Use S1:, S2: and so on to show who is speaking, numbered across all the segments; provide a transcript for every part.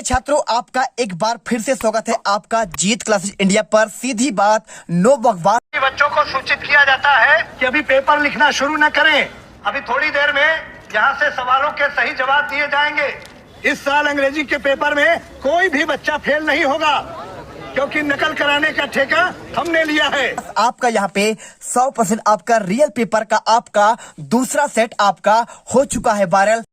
S1: प्यारे छात्रों, आपका एक बार फिर से स्वागत है आपका जीत क्लासेस इंडिया पर। सीधी बात, नो बकवास।
S2: बच्चों को सूचित किया जाता है कि अभी पेपर लिखना शुरू न करें। अभी थोड़ी देर में यहाँ से सवालों के सही जवाब दिए जाएंगे। इस साल अंग्रेजी के पेपर में कोई भी बच्चा फेल नहीं होगा, क्योंकि नकल कराने का ठेका हमने लिया है।
S1: आपका यहाँ पे 100% आपका रियल पेपर का आपका दूसरा सेट आपका हो चुका है वायरल।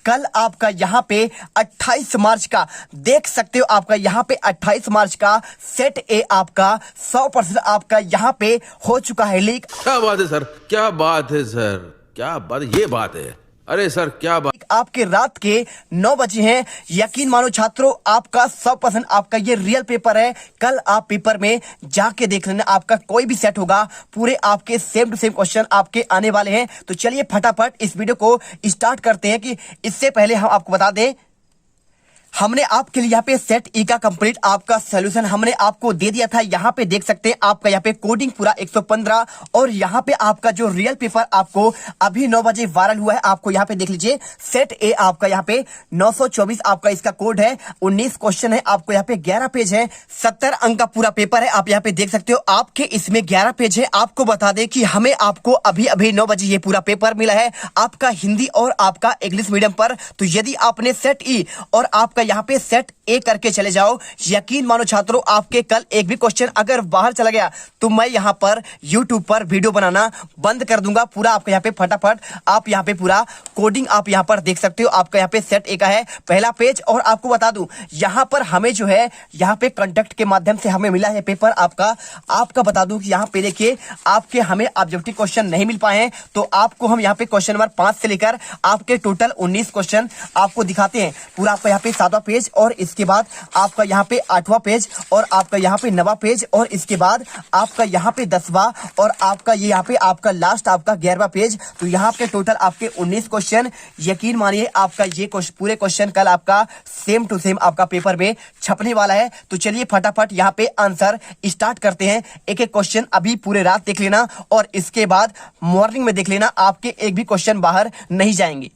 S1: कल आपका यहाँ पे 28 मार्च का देख सकते हो, आपका यहाँ पे 28 मार्च का सेट ए आपका 100% आपका यहाँ पे हो चुका है लीक।
S3: क्या बात है सर, क्या बात है सर, क्या बात, ये बात है। अरे सर क्या बात।
S1: आपके रात के 9 बजे हैं। यकीन मानो छात्रों, आपका 100% आपका ये रियल पेपर है। कल आप पेपर में जाके देख लेना, आपका कोई भी सेट होगा, पूरे आपके सेम टू सेम क्वेश्चन आपके आने वाले हैं। तो चलिए फटाफट इस वीडियो को स्टार्ट करते हैं। कि इससे पहले हम आपको बता दें, हमने आपके लिए यहाँ पे सेट ई का कंप्लीट आपका सोल्यूशन हमने आपको दे दिया था। यहाँ पे देख सकते हैं आपका यहाँ पे कोडिंग पूरा 115 और यहाँ पे आपका जो रियल पेपर आपको अभी 9 बजे वायरल हुआ है। आपको यहाँ पे देख लीजिए, सेट ए आपका यहाँ पे 924 आपका इसका कोड है, 19 क्वेश्चन है, आपको यहाँ पे 11 पेज है, 70 अंक का पूरा पेपर है। आप यहाँ पे देख सकते हो, आपके इसमें 11 पेज है। आपको बता दें कि हमें आपको अभी 9 बजे ये पूरा पेपर मिला है आपका हिंदी और आपका इंग्लिश मीडियम पर। तो यदि आपने सेट ई और आपका यहाँ पे सेट ए करके चले जाओ, यकीन मानो छात्रों, आपके कल एक भी क्वेश्चन अगर बाहर चला गया तो मैं यहाँ पर YouTube पर वीडियो बनाना बंद कर दूंगा। पूरा आपका यहाँ पे फटाफट आप यहाँ पे पूरा कोडिंग आप यहाँ पर देख सकते हो। आपका यहाँ पे सेट ए का है पहला पेज। और आपको बता दूं, यहाँ पर हमें जो है यहाँ पे कंडक्ट के माध्यम से हमें मिला है पेपर आपका बता दूं कि यहाँ पे देखिए, आपके हमें ऑब्जेक्टिव क्वेश्चन नहीं मिल पाए हैं। तो आपको हम यहाँ पे क्वेश्चन नंबर 5 से लेकर आपके टोटल 19 क्वेश्चन आपको दिखाते हैं। पूरा आपका यहाँ पे 7वां पेज और इसके बाद आपका यहाँ पे 8वां पेज और आपका यहाँ पे 9वां पेज और इसके बाद आपका यहाँ पे 10वां और आपका ये यहाँ पे आपका लास्ट आपका 11वां पेज। तो यहाँ पे टोटल आपके 19 क्वेश्चन। यकीन मानिए आपका ये पूरे क्वेश्चन कल आपका सेम टू सेम आपका पेपर में छपने वाला है। तो चलिए फटाफट यहाँ पे आंसर स्टार्ट करते हैं। एक एक क्वेश्चन अभी पूरे रात देख लेना और इसके बाद मॉर्निंग में देख लेना, आपके एक भी क्वेश्चन बाहर नहीं जाएंगे।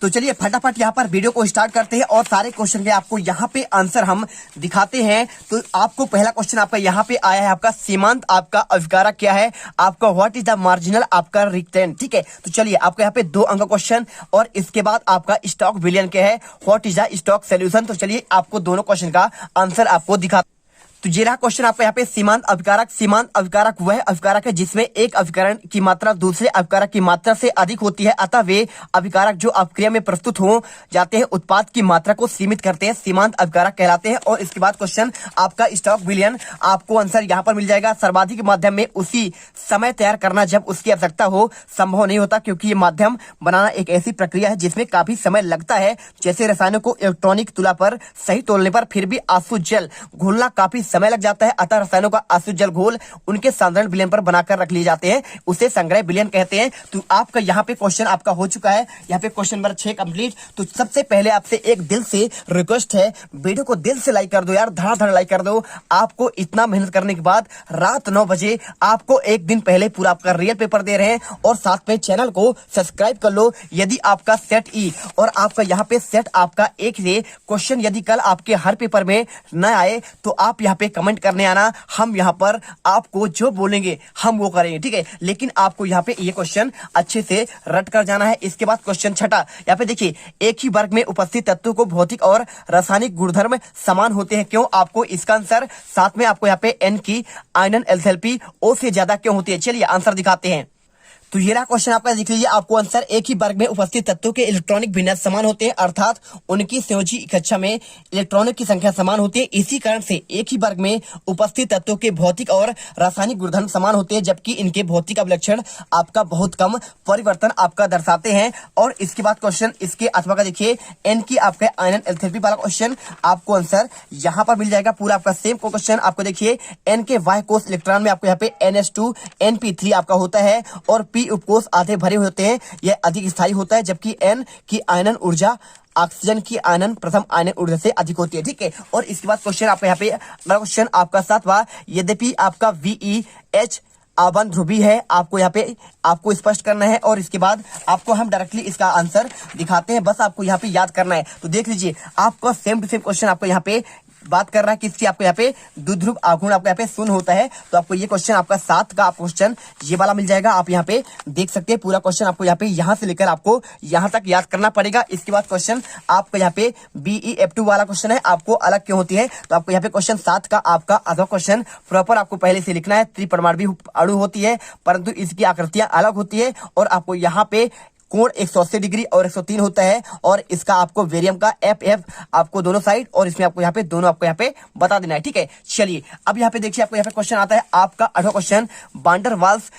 S1: तो चलिए फटाफट यहाँ पर वीडियो को स्टार्ट करते हैं और सारे क्वेश्चन के आपको यहाँ पे आंसर हम दिखाते हैं। तो आपको पहला क्वेश्चन आपका यहाँ पे आया है, आपका सीमांत आपका अविकारक क्या है, आपका व्हाट इज द मार्जिनल आपका रिक्टेंट। ठीक है, तो चलिए आपको यहाँ पे 2 अंक क्वेश्चन और इसके बाद आपका स्टॉक विलियन क्या है, what is the stock solution. तो चलिए आपको दोनों क्वेश्चन का आंसर आपको दिखा। तो ये रहा क्वेश्चन आपका यहाँ पे सीमांत अविकारक। सीमांत अविकारक वह अविकारक है जिसमें एक अभिकरण की मात्रा दूसरे अभिकारक की मात्रा से अधिक होती है, अतः वे अभिकारक जो अपक्रिया में प्रस्तुत हो जाते हैं उत्पाद की मात्रा को सीमित करते हैं, सीमांत अविकारक कहलाते हैं। और इसके बाद क्वेश्चन आपका स्टॉक विलियन, आपको आंसर यहाँ पर मिल जाएगा। सर्वाधिक माध्यम में उसी समय तैयार करना जब उसकी आवश्यकता हो संभव नहीं होता, क्योंकि ये माध्यम बनाना एक ऐसी प्रक्रिया है जिसमें काफी समय लगता है। जैसे रसायनों को इलेक्ट्रॉनिक तुला पर सही तोलने पर फिर भी आंसू जल घोलना काफी समय लग जाता है, अतः रसायनों का आंसू जल घोल उनके साधारण विलयन पर बनाकर रख लिए जाते हैं, उसे संग्रह विलयन कहते हैं। तो आपका यहाँ पे क्वेश्चन आपका हो चुका है, यहाँ पे क्वेश्चन नंबर 6 कंप्लीट। तो सबसे पहले आपसे एक दिल से रिक्वेस्ट है, वीडियो को दिल से लाइक कर दो यार, धड़ाधड़ लाइक कर दो। आपको इतना मेहनत करने के बाद रात 9 बजे आपको एक दिन पहले पूरा आपका रियल पेपर दे रहे हैं और साथ में चैनल को सब्सक्राइब कर लो। यदि आपका सेट ई और आपका यहाँ पे सेट आपका एक से क्वेश्चन यदि कल आपके हर पेपर में न आए तो आप यहाँ पे कमेंट करने आना, हम यहाँ पर आपको जो बोलेंगे हम वो करेंगे। ठीक है, लेकिन आपको यहाँ पे ये क्वेश्चन अच्छे से रट कर जाना है। इसके बाद क्वेश्चन 6 यहाँ पे देखिए, एक ही वर्ग में उपस्थित तत्वों को भौतिक और रासायनिक गुणधर्म समान होते हैं, क्यों? आपको इसका आंसर साथ में आपको यहाँ पे एन की आयनन एंथैल्पी ओ से ज्यादा क्यों होती है। चलिए आंसर दिखाते हैं। तो ये रहा क्वेश्चन आपका, देख लीजिए। आपको आंसर, एक ही वर्ग में उपस्थित तत्वों के इलेक्ट्रॉनिक विन्यास समान होते हैं, अर्थात उनकी संयोजी कक्षा में इलेक्ट्रॉनों की संख्या समान होती है। इसी कारण से एक ही वर्ग में उपस्थित तत्वों के भौतिक और रासायनिक गुणधर्म समान होते हैं, जबकि इनके भौतिक अभिलक्षण आपका बहुत कम परिवर्तन आपका दर्शाते हैं। और इसके बाद क्वेश्चन इसके अथवा का देखिए, एन की आपका आयनन एंथैल्पी वाला क्वेश्चन आपको आंसर यहाँ पर मिल जाएगा। पूरा आपका सेम क्वेश्चन आपको देखिए, एन के वाह्य कोष इलेक्ट्रॉन में आपको यहाँ पे NH2 NP3 आपका होता है और पी उपकोष आधे भरे होते हैं, यह अधिक स्थायी होता है, जबकि एन की आयनन ऊर्जा ऑक्सीजन की आयनन प्रथम आयनन ऊर्जा से अधिक होती है। ठीक है, और इसके बाद क्वेश्चन आपका यहाँ पे क्वेश्चन आपका 7वां, यद्यपि आपका VEH आबंध ध्रुवी है, आपको यहाँ पे आपको स्पष्ट करना है और इसके बाद आपको हम डायरेक्टली इसका आंसर दिखाते हैं, बस आपको यहाँ पे याद करना है। तो देख लीजिए आपका सेम टू सेम क्वेश्चन आपको यहाँ पे बात कर रहा है किसकी, आपको यहाँ पे द्विध्रुव आघूर्ण आपको यहाँ पे शून्य होता है। तो आपको ये क्वेश्चन आपका 7 का आपको क्वेश्चन ये वाला मिल जाएगा। आप यहाँ पे देख सकते हैं पूरा क्वेश्चन आपको यहाँ पे यहाँ से लेकर आपको यहाँ तक याद करना पड़ेगा। इसके बाद क्वेश्चन आपका यहाँ पे BEF2 वाला क्वेश्चन है, आपको अलग क्यों होती है। तो आपको यहाँ पे क्वेश्चन 7 का आपका अगला क्वेश्चन प्रॉपर आपको पहले से लिखना है। त्रिपरमाणु अणु होती है परंतु इसकी आकृतियां अलग होती है और आपको यहाँ पे कोण 180 डिग्री और 103 होता है और इसका आपको वेरियम का FF आपको दोनों साइड और इसमें आपको यहाँ पे दोनों आपको यहाँ पे बता देना है। ठीक है, चलिए अब यहाँ पे देखिए आपको यहाँ पे क्वेश्चन आता है आपका 8वां क्वेश्चन, वान डर वाल्स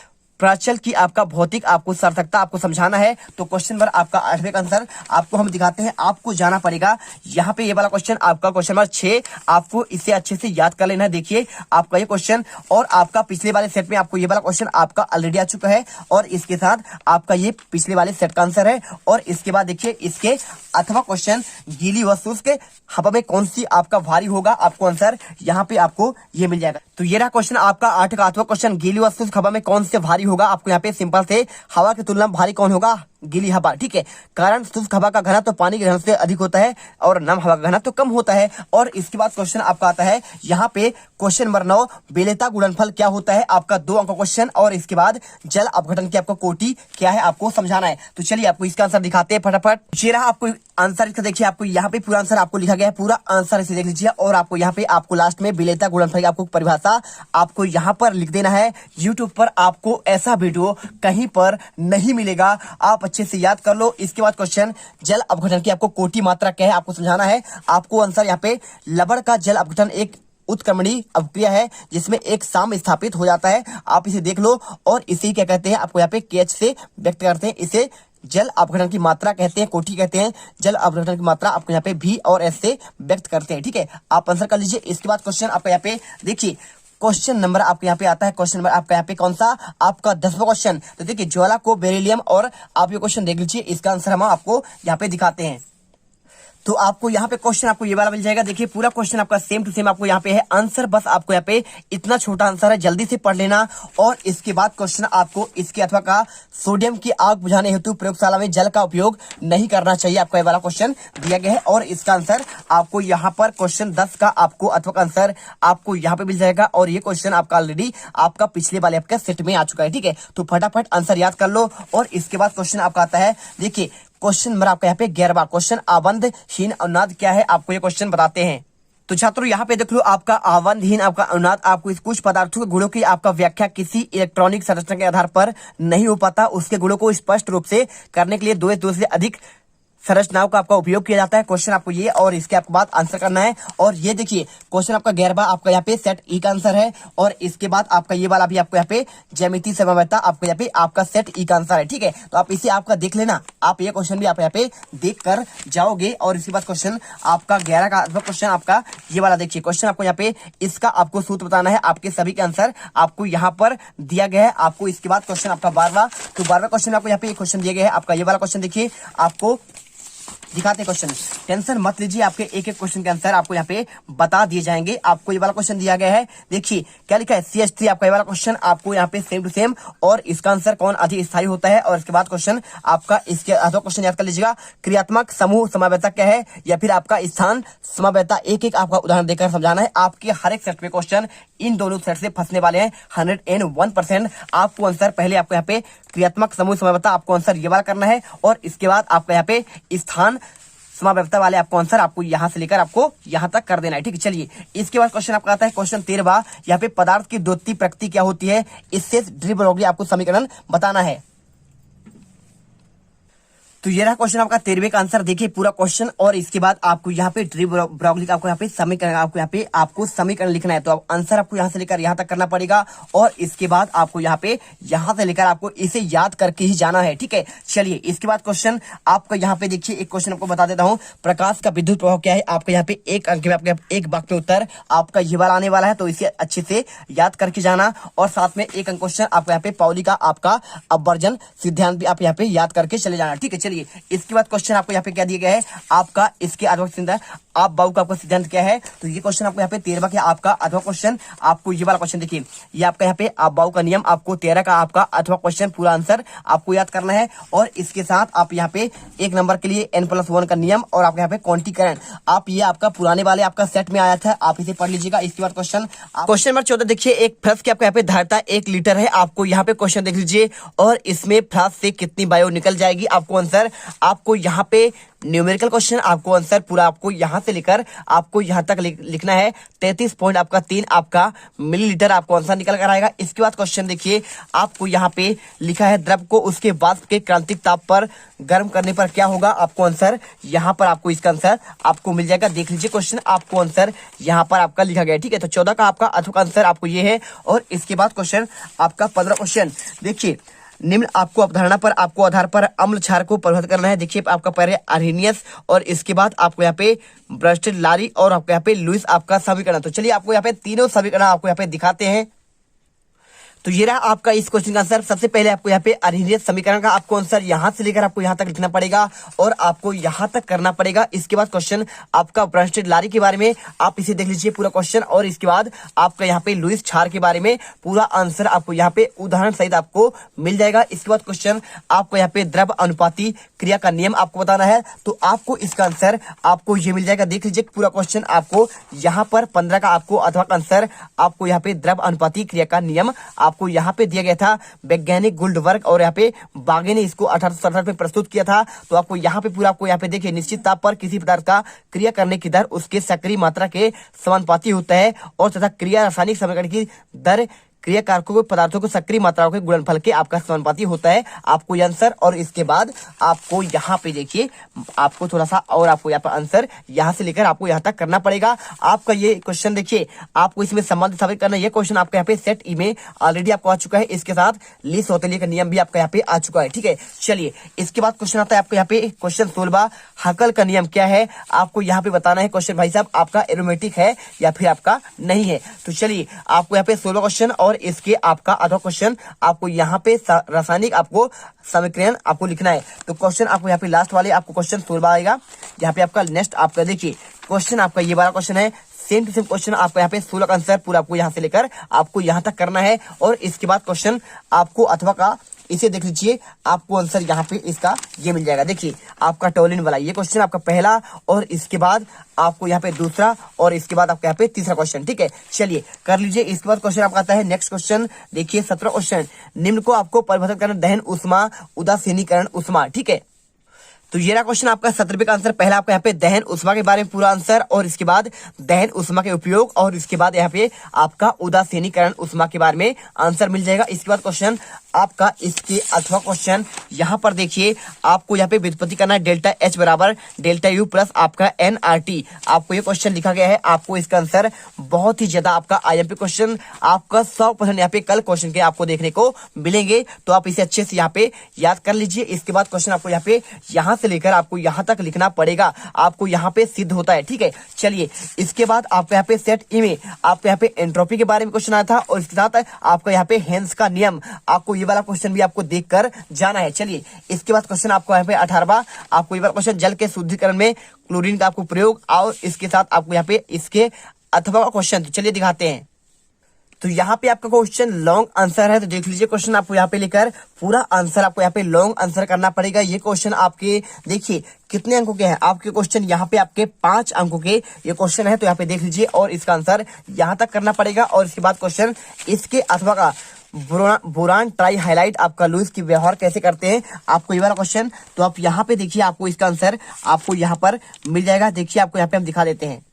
S1: प्राचल की आपका भौतिक आपको सार्थकता आपको समझाना है। तो क्वेश्चन नंबर आपका 8वें का आंसर आपको हम दिखाते हैं, आपको जाना पड़ेगा यहाँ पे ये वाला क्वेश्चन आपका क्वेश्चन नंबर 6, आपको इसे अच्छे से याद कर लेना है। देखिए आपका ये क्वेश्चन और आपका पिछले वाले सेट में आपको ये वाला क्वेश्चन आपका ऑलरेडी आ चुका है और इसके साथ आपका ये पिछले वाले सेट का आंसर है। और इसके बाद देखिए इसके 8वां क्वेश्चन, गीली वस्तु के हवा में कौन सी आपका भारी होगा, आपको आंसर यहाँ पे आपको ये मिल जाएगा। तो ये रहा क्वेश्चन आपका 8 का 8वां क्वेश्चन, गीली वस्तु हवा में कौन से भारी होगा। आपको यहाँ पे सिंपल से हवा की तुलना में भारी कौन होगा, गीली हवा। ठीक है, कारण शुष्क हवा का घनत्व तो पानी के घनत्व से अधिक होता है और नम हवा का घनत्व तो कम होता है। और इसके बाद क्वेश्चन आपका आता है यहाँ पे क्वेश्चन नंबर 9, बेलेता गुणनफल क्या होता है, आपका 2 अंक का क्वेश्चन। और इसके बाद जल अपघटन की आपको कोटि क्या है आपको समझाना है। तो चलिए आपको इसका आंसर दिखाते हैं फटाफट। ये रहा आपको आंसर इसका, देखिए आपको यहाँ पे पूरा आंसर आपको लिखा गया है, पूरा आंसर इसे देख लीजिए। और आपको यहाँ पे आपको लास्ट में बेलेता गुणनफल की आपको परिभाषा आपको यहाँ पर लिख देना है। यूट्यूब पर आपको ऐसा वीडियो कहीं पर नहीं मिलेगा, आप अच्छे से याद कर लो। इसके बाद क्वेश्चन, जल अपघटन की आपको कोटि मात्रा क्या है आपको समझाना है। आपको आंसर यहाँ पे लवण का जल अपघटन एक उत्क्रमणीय अभिक्रिया है जिसमें एक साम स्थापित हो जाता है, आप इसे देख लो। और इसे क्या कहते हैं, आपको यहाँ पे KH से व्यक्त करते हैं, इसे जल अपघटन की मात्रा कहते हैं, कोटि कहते हैं। जल अपघटन की मात्रा आपको यहाँ पे V और S से व्यक्त करते हैं। ठीक है, आप आंसर कर लीजिए। इसके बाद क्वेश्चन आपका यहाँ पे देखिए क्वेश्चन नंबर आपके यहाँ पे आता है, क्वेश्चन नंबर आपका यहाँ पे कौन सा, आपका 10वां क्वेश्चन। तो देखिए ज्वाला को बेरिलियम, और आप ये क्वेश्चन देख लीजिए, इसका आंसर हम आपको यहाँ पे दिखाते हैं। तो आपको यहाँ पे क्वेश्चन आपको ये वाला मिल जाएगा। देखिए पूरा क्वेश्चन आपका सेम टू सेम आपको यहाँ पे है आंसर, बस आपको यहाँ पे इतना छोटा आंसर है, जल्दी से पढ़ लेना। और इसके बाद क्वेश्चन आपको इसके अथवा का, सोडियम की आग बुझाने हेतु प्रयोगशाला में जल का उपयोग नहीं करना चाहिए, आपको ये वाला क्वेश्चन दिया गया है। और इसका आंसर आपको यहाँ पर क्वेश्चन 10 का आपको अथवा का आंसर आपको यहाँ पे मिल जाएगा। और ये क्वेश्चन आपका ऑलरेडी आपका पिछले वाले आपका सेट में आ चुका है। ठीक है, तो फटाफट आंसर याद कर लो। और इसके बाद क्वेश्चन आपका आता है, देखिए क्वेश्चन नंबर आपका यहाँ पे 11वां क्वेश्चन, आबंधहीन अनुनाद क्या है, आपको ये क्वेश्चन बताते हैं। तो छात्रों यहाँ पे देख लो आपका आबंधहीन आपका अनुनाद, आपको इस कुछ पदार्थों के गुणों की आपका व्याख्या किसी इलेक्ट्रॉनिक संरचना के आधार पर नहीं हो पाता, उसके गुणों को स्पष्ट रूप से करने के लिए दो से अधिक संरचनाओं का आपका उपयोग किया जाता है। क्वेश्चन आपको ये और इसके आपके बाद आंसर करना है। और ये देखिए क्वेश्चन आपका 11वां आपका यहाँ पे सेट ई का आंसर है। और इसके बाद आपका ये वाला भी आपको यहाँ पे ज्यामितीय समन्वयता आपको यहाँ पे आपका सेट ई का आंसर है। ठीक है, तो आप इसे आपका देख लेना, आप ये क्वेश्चन भी आप यहाँ पे देख कर जाओगे। और इसके बाद क्वेश्चन आपका 11 का क्वेश्चन आपका ये वाला देखिए, क्वेश्चन आपको यहाँ पे इसका आपको सूत्र बताना है, आपके सभी के आंसर आपको यहाँ पर दिया गया है। आपको इसके बाद क्वेश्चन आपका 12वां, तो 12वां क्वेश्चन आपको यहाँ पे क्वेश्चन दिया गया है, आपका ये वाला क्वेश्चन देखिए, आपको दिखाते क्वेश्चन, टेंशन मत लीजिए, आपके एक एक क्वेश्चन के आंसर आपको यहाँ पे बता दिए जाएंगे। आपको ये वाला क्वेश्चन दिया गया है, देखिए क्या लिखा है, CH3 आपका ये वाला क्वेश्चन आपको यहाँ पे सेम टू सेम, और इसका आंसर कौन अधिक स्थायी होता है। और इसके बाद क्वेश्चन आपका इसके आधा क्वेश्चन याद कर लीजिएगा, क्रियात्मक समूह समवेता क्या है, या फिर आपका स्थान समवेता, एक एक आपका उदाहरण देकर समझाना है। आपके हर एक सेट में क्वेश्चन इन दोनों सेट से फंसने वाले हैं 101%। आपको आंसर पहले आपको यहाँ पे क्रियात्मक समूह समवेता आपको आंसर ये वाला करना है, और इसके बाद आपका यहाँ पे स्थान समवेता वाले आपको आंसर आपको यहां से लेकर आपको यहां तक कर देना है। ठीक है, चलिए इसके बाद क्वेश्चन आपका आता है क्वेश्चन 13वां, यहाँ पे पदार्थ की द्वितीय प्रकृति क्या होती है, इससे डी ब्रोगली आपको समीकरण बताना है। तो ये रहा क्वेश्चन आपका 13वें का आंसर, देखिए पूरा क्वेश्चन। और इसके बाद आपको यहाँ पे डी ब्रोगली का आपको यहाँ पे समीकरण आपको समीकरण लिखना है। तो आप आंसर आपको यहाँ से लेकर यहाँ तक करना पड़ेगा, और इसके बाद आपको यहाँ पे यहाँ से लेकर आपको इसे याद करके ही जाना है। ठीक है, चलिए इसके बाद क्वेश्चन आपका यहाँ पे देखिए, एक क्वेश्चन आपको बता देता हूँ, प्रकाश का विद्युत प्रभाव क्या है। आपको यहाँ पे एक अंक में आपके एक वाक्य में उत्तर आपका ये वाला आने वाला है, तो इसे अच्छे से याद करके जाना। और साथ में एक अंक क्वेश्चन आपको यहाँ पे पाउली का आपका अपवर्जन सिद्धांत भी आप यहाँ पे याद करके चले जाना। ठीक है, चलिए इसके बाद क्वेश्चन आपको यहाँ पे क्या दिया गया है आपका इसके अथवा सिद्धांत आप बाहु का आपका सिद्धांत क्या है। तो ये क्वेश्चन आपको यहाँ पे 13वां का आपका अथवा क्वेश्चन आपको ये वाला क्वेश्चन देखिए ये आपका यहाँ पे आप बाहु का नियम आपको 13 का आपका अथवा क्वेश्चन पूरा आंसर आपको याद करना है। और इसके साथ आप यहाँ पे 1 नंबर के लिए n+1 का नियम और आपके यहाँ पे क्वांटीकरण आप ये आपका पुराने वाले आपका सेट में आया था आप इसे पढ़ लीजिएगा। इसके बाद क्वेश्चन नंबर 14 देखिए एक फ्लास्क की आपको यहाँ पे धारिता 1 लीटर है। आपको यहाँ पे क्वेश्चन देख लीजिए और इसमें फ्लास्क से कितनी बायो निकल जाएगी आपको आंसर आपको यहाँ पे न्यूमेरिकल क्वेश्चन आपको आंसर पूरा आपको यहां से लेकर आपको यहां तक लिखना है 33.3 आपका मिलीलीटर आपको आंसर निकल कर आएगा। इसके बाद क्वेश्चन देखिए आपको यहां पे लिखा है द्रव को उसके वाष्प के क्रांतिक ताप पर गर्म करने पर क्या होगा आपको आंसर यहां पर आपको इसका आंसर आपको मिल जाएगा। देख लीजिए क्वेश्चन आपको आंसर यहां पर आपका लिखा गया ठीक है। तो 14 का आपका अथवा आंसर आपको ये है। और इसके बाद क्वेश्चन आपका 15 क्वेश्चन देखिए निम्न आपको अवधारणा पर आपको आधार पर अम्ल क्षार को परिवर्तित करना है। देखिए आपका पहले अर्हेनियस और इसके बाद आपको यहाँ पे ब्रस्टेड लारी और आपको यहाँ पे लुईस आपका समीकरण। तो चलिए आपको यहाँ पे तीनों समीकरण आपको यहाँ पे दिखाते हैं। तो ये रहा आपका इस क्वेश्चन का आंसर। सबसे पहले आपको यहाँ पे अर्हेनियस समीकरण का आपको आंसर यहां से लेकर आपको यहां तक लिखना पड़ेगा और आपको यहां तक करना पड़ेगा। इसके बाद क्वेश्चन आपका ब्रस्टेड लारी के बारे में आप इसे देख लीजिए पूरा क्वेश्चन और इसके बाद आपका यहाँ पे लुईस क्षार के बारे में पूरा आंसर आपको यहाँ पे उदाहरण सहित आपको मिल जाएगा। इसके बाद क्वेश्चन आपको यहाँ पे द्रव अनुपाती क्रिया का नियम आपको बताना है तो आपको इसका आंसर आपको ये मिल जाएगा। देख लीजिए पूरा क्वेश्चन आपको यहाँ पर 15 का आपको अथवा आंसर आपको यहाँ पे द्रव अनुपाती क्रिया का नियम आपको यहाँ पे दिया गया था। वैज्ञानिक गुल्डबर्ग और यहाँ पे बागे ने इसको 1867 में प्रस्तुत किया था। तो आपको यहाँ पे पूरा आपको यहाँ पे देखिए निश्चित ताप पर किसी पदार्थ का क्रिया करने की दर उसके सक्रिय मात्रा के समानुपाती होता है और तथा क्रिया रासायनिक समीकरण की दर क्रिया कारकों को पदार्थों को सक्रिय मात्राओं के गुणनफल के आपका समानुपाती होता है आपको ये आंसर। और इसके बाद आपको यहाँ पे देखिए आपको थोड़ा सा और आपको यहाँ पर आंसर यहाँ से लेकर आपको यहाँ तक करना पड़ेगा। आपका ये क्वेश्चन देखिए आपको इसमें संबंध स्थापित करना है। ये क्वेश्चन आपका यहाँ पे सेट ई में ऑलरेडी आपको आ चुका है। इसके साथ ली सौतेली का नियम भी आपका यहाँ पे आ चुका है ठीक है। चलिए इसके बाद क्वेश्चन आता है आपको यहाँ पे क्वेश्चन 16 हकल का नियम क्या है आपको यहाँ पे बताना है। क्वेश्चन भाई साहब आपका एरोमेटिक है या फिर आपका नहीं है। तो चलिए आपको यहाँ पे 16 क्वेश्चन और इसके आपका अथवा क्वेश्चन आपको यहाँ पे रासायनिक आपको समीकरण आपको लिखना है। तो क्वेश्चन आपको यहाँ पे लास्ट वाले आपको क्वेश्चन 16 आएगा। यहाँ पे आपका नेक्स्ट आपका देखिए क्वेश्चन आपका ये वाला क्वेश्चन है सेम टू सेम क्वेश्चन आपको यहाँ पे 16 का आंसर पूरा आपको यहाँ से लेकर आपको यहाँ तक करना है। और इसके बाद क्वेश्चन आपको अथवा का इसे देख लीजिए आपको आंसर यहाँ पे इसका ये मिल जाएगा। देखिए आपका टोलिन वाला ये क्वेश्चन आपका पहला और इसके बाद आपको यहाँ पे दूसरा और इसके बाद आपका यहाँ पे तीसरा क्वेश्चन ठीक है। चलिए कर लीजिए। इसके बाद क्वेश्चन आपका आता है नेक्स्ट क्वेश्चन देखिए 17 क्वेश्चन निम्न को आपको परिवर्तित करना दहन उष्मा उदासीनीकरण उष्मा ठीक है। तो ये रहा क्वेश्चन आपका 17वें का आंसर। पहला आपका यहाँ पे दहन उष्मा के बारे में पूरा आंसर और इसके बाद दहन उष्मा के उपयोग और इसके बाद यहाँ पे आपका उदासीनीकरण उष्मा के बारे में आंसर मिल जाएगा। इसके बाद क्वेश्चन आपका इसके अथवा क्वेश्चन यहाँ पर देखिए आपको यहाँ पे व्युत्पत्ति करना है डेल्टा एच बराबर डेल्टा यू प्लस आपका NRT आपको ये क्वेश्चन लिखा गया है। आपको इसका आंसर बहुत ही ज्यादा आपका IMP क्वेश्चन आपका 100% यहाँ पे कल क्वेश्चन के आपको देखने को मिलेंगे। तो आप इसे अच्छे से यहाँ पे याद कर लीजिए। इसके बाद क्वेश्चन आपको यहाँ पे यहाँ से लेकर आपको यहाँ तक लिखना पड़ेगा आपको यहाँ पे सिद्ध होता है ठीक है। चलिए इसके बाद आपको यहाँ पे सेट ई में आपको यहाँ पे एंट्रोपी के बारे में क्वेश्चन आया था और इसके साथ आपको यहाँ पे हेंस का नियम आपको ये वाला क्वेश्चन भी आपको देखकर जाना है। चलिए इसके बाद क्वेश्चन आपको यहाँ पे 18वां आपको ये वाला क्वेश्चन जल के शुद्धिकरण में क्लोरीन का आपको प्रयोग और इसके साथ आपको यहाँ पे इसके अथवा का क्वेश्चन। तो चलिए दिखाते हैं। तो यहाँ पे आपका क्वेश्चन लॉन्ग आंसर है। तो देख लीजिए क्वेश्चन आपको यहाँ पे लेकर पूरा आंसर आपको यहाँ पे लॉन्ग आंसर करना पड़ेगा। ये क्वेश्चन आपके देखिए कितने अंकों के हैं आपके क्वेश्चन यहाँ पे आपके 5 अंकों के ये क्वेश्चन है। तो यहाँ पे देख लीजिए और इसका आंसर यहाँ तक करना पड़ेगा। और इसके बाद क्वेश्चन इसके अथवा का बोरान ट्राई हाइलाइट आपका लुईस की व्यवहार कैसे करते हैं आपको ये वाला क्वेश्चन। तो आप यहाँ पे देखिए आपको इसका आंसर आपको यहाँ पर मिल जाएगा। देखिए आपको यहाँ पे हम दिखा देते हैं।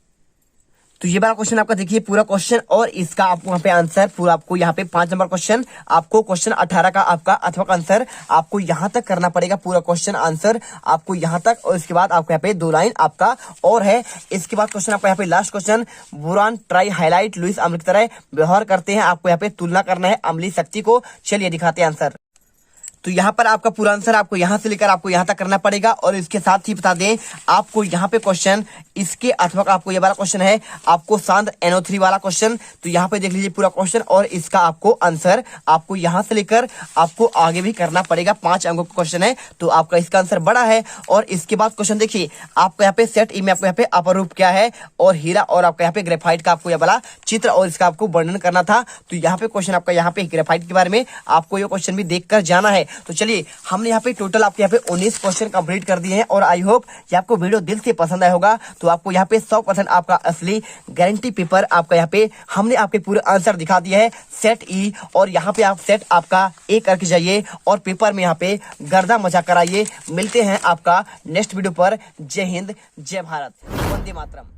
S1: तो ये वाला क्वेश्चन आपका देखिए पूरा क्वेश्चन और इसका आपको यहाँ पे आंसर पूरा आपको यहाँ पे 5 नंबर क्वेश्चन आपको क्वेश्चन 18 का आपका अथवा का आंसर आपको यहाँ तक करना पड़ेगा। पूरा क्वेश्चन आंसर आपको यहाँ तक और इसके बाद आपको यहाँ पे 2 लाइन आपका और है। इसके बाद क्वेश्चन आपका यहाँ पे last question boron trihalide Lewis अम्ल की तरह व्यवहार करते हैं। आपको यहाँ पे तुलना करना है अम्लीय शक्ति को। चलिए दिखाते हैं आंसर। तो यहाँ पर आपका पूरा आंसर आपको यहाँ से लेकर आपको यहाँ तक करना पड़ेगा। और इसके साथ ही बता दें आपको यहाँ पे क्वेश्चन इसके अथवा आपको ये वाला क्वेश्चन है आपको सांद्र NO3 वाला क्वेश्चन, तो यहाँ पे देख लीजिए पूरा क्वेश्चन और इसका आपको आंसर आपको यहाँ से लेकर आपको आगे भी करना पड़ेगा। 5 अंकों का क्वेश्चन है, तो आपका इसका आंसर बड़ा है। और इसके बाद क्वेश्चन देखिए आपको यहाँ पे सेट ई में आपको यहाँ पे अपर रूप क्या है और हीरा और आपका यहाँ पे ग्रेफाइट का आपको यह वाला चित्र और इसका आपको वर्णन करना था। तो यहाँ पे क्वेश्चन आपका यहाँ पे ग्रेफाइट के बारे में आपको ये क्वेश्चन भी देखकर जाना है। तो चलिए हमने यहाँ पे टोटल आपके यहाँ पे 19 क्वेश्चन कंप्लीट कर दिए हैं और आई होप ये आपको वीडियो दिल से पसंद आया होगा। तो आपको यहाँ पे 100% आपका असली गारंटी पेपर आपका यहाँ पे हमने आपके पूरे आंसर दिखा दिया है सेट ई। और यहाँ पे आप सेट आपका ए करके जाइए और पेपर में यहाँ पे गर्दा मचा कराइए। मिलते हैं आपका नेक्स्ट वीडियो पर। जय हिंद, जय भारत, वंदे मातरम।